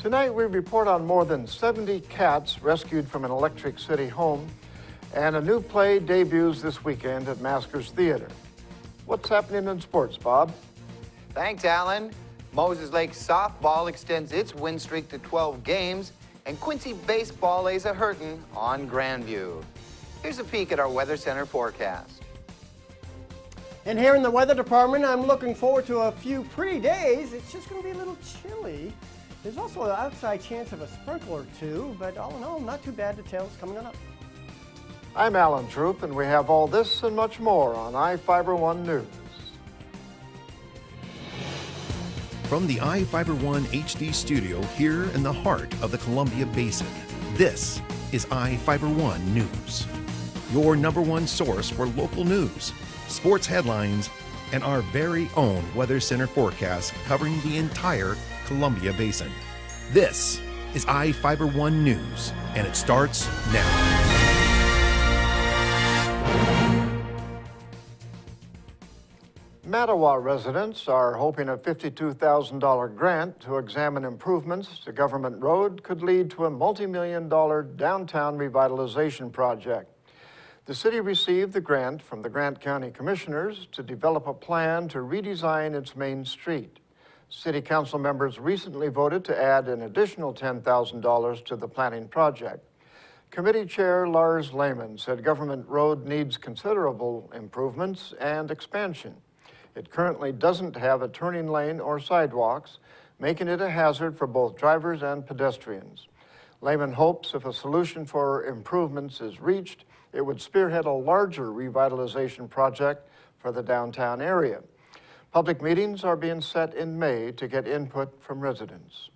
Tonight we report on more than 70 cats rescued from an Electric City home, and a new play debuts this weekend at Maskers Theater. What's happening in sports, Bob? Thanks, Alan. Moses Lake softball extends its win streak to 12 games, and Quincy baseball lays a hurtin' on Grandview. Here's a peek at our Weather Center forecast. And here in the weather department, I'm looking forward to a few pretty days. It's just going to be a little chilly. There's also an outside chance of a sprinkle or two, but all in all, not too bad. Details coming on up. I'm Alan Troop, and we have all this and much more on iFIBER 1 News. From the iFIBER 1 HD studio here in the heart of the Columbia Basin, this is iFIBER 1 News. Your #1 source for local news, sports headlines, and our very own Weather Center forecast covering the entire Columbia Basin. This is iFIBER 1 News, and it starts now. Mattawa residents are hoping a $52,000 grant to examine improvements to Government Road could lead to a multi-million-dollar downtown revitalization project. The city received the grant from the Grant County Commissioners to develop a plan to redesign its main street. City Council members recently voted to add an additional $10,000 to the planning project. Committee Chair Lars Lehman said Government Road needs considerable improvements and expansion. It currently doesn't have a turning lane or sidewalks, making it a hazard for both drivers and pedestrians. Lehman hopes if a solution for improvements is reached, it would spearhead a larger revitalization project for the downtown area. Public meetings are being set in May to get input from residents.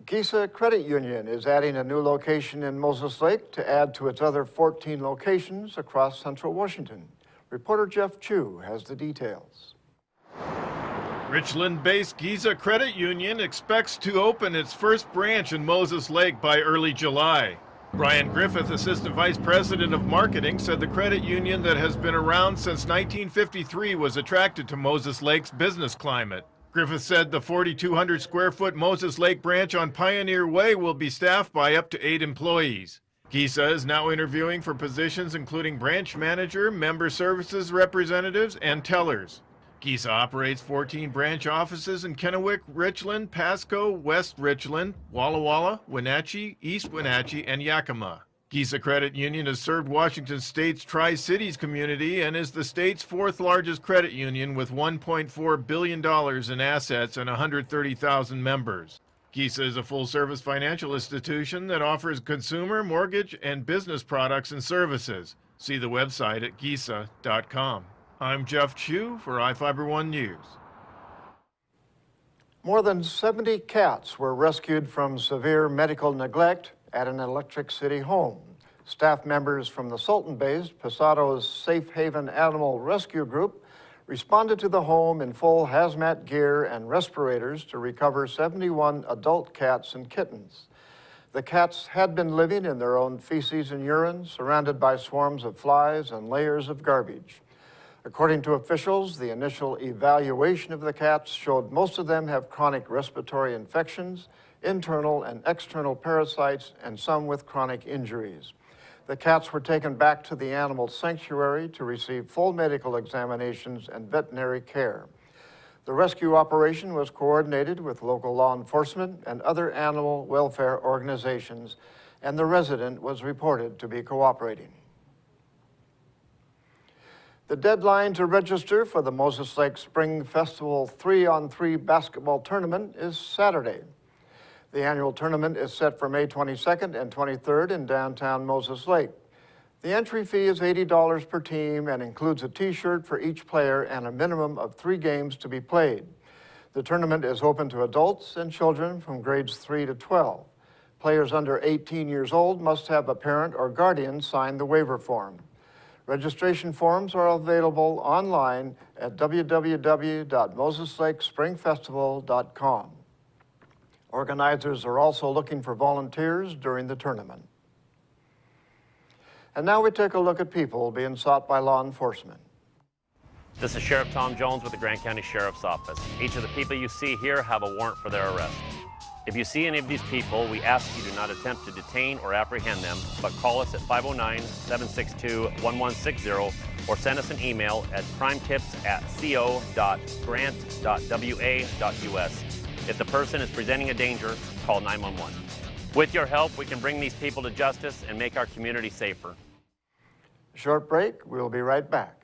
Giza Credit Union is adding a new location in Moses Lake to add to its other 14 locations across Central Washington. Reporter Jeff Chu has the details. Richland-based Giza Credit Union expects to open its first branch in Moses Lake by early July. Brian Griffith, Assistant Vice President of Marketing, said the credit union that has been around since 1953 was attracted to Moses Lake's business climate. Griffith said the 4,200 square foot Moses Lake branch on Pioneer Way will be staffed by up to 8 employees. Giza is now interviewing for positions including branch manager, member services representatives, and tellers. Giza operates 14 branch offices in Kennewick, Richland, Pasco, West Richland, Walla Walla, Wenatchee, East Wenatchee, and Yakima. Giza Credit Union has served Washington State's Tri-Cities community and is the state's 4th largest credit union with $1.4 billion in assets and 130,000 members. Giza is a full-service financial institution that offers consumer, mortgage, and business products and services. See the website at giza.com. I'm Jeff Chu for iFIBER 1 News. More than 70 cats were rescued from severe medical neglect at an Electric City home. Staff members from the Sultan-based Pasado's Safe Haven Animal Rescue Group responded to the home in full hazmat gear and respirators to recover 71 adult cats and kittens. The cats had been living in their own feces and urine, surrounded by swarms of flies and layers of garbage. According to officials, the initial evaluation of the cats showed most of them have chronic respiratory infections, internal and external parasites, and some with chronic injuries. The cats were taken back to the animal sanctuary to receive full medical examinations and veterinary care. The rescue operation was coordinated with local law enforcement and other animal welfare organizations, and the resident was reported to be cooperating. The deadline to register for the Moses Lake Spring Festival 3-on-3 basketball tournament is Saturday. The annual tournament is set for May 22nd and 23rd in downtown Moses Lake. The entry fee is $80 per team and includes a t-shirt for each player and a minimum of 3 games to be played. The tournament is open to adults and children from grades 3 to 12. Players under 18 years old must have a parent or guardian sign the waiver form. Registration forms are available online at www.moseslakespringfestival.com. Organizers are also looking for volunteers during the tournament. And now we take a look at people being sought by law enforcement. This is Sheriff Tom Jones with the Grand County Sheriff's Office. Each of the people you see here have a warrant for their arrest. If you see any of these people, we ask you do not attempt to detain or apprehend them, but call us at 509-762-1160 or send us an email at crimetips@co.grant.wa.us. If the person is presenting a danger, call 911. With your help, we can bring these people to justice and make our community safer. Short break, we'll be right back.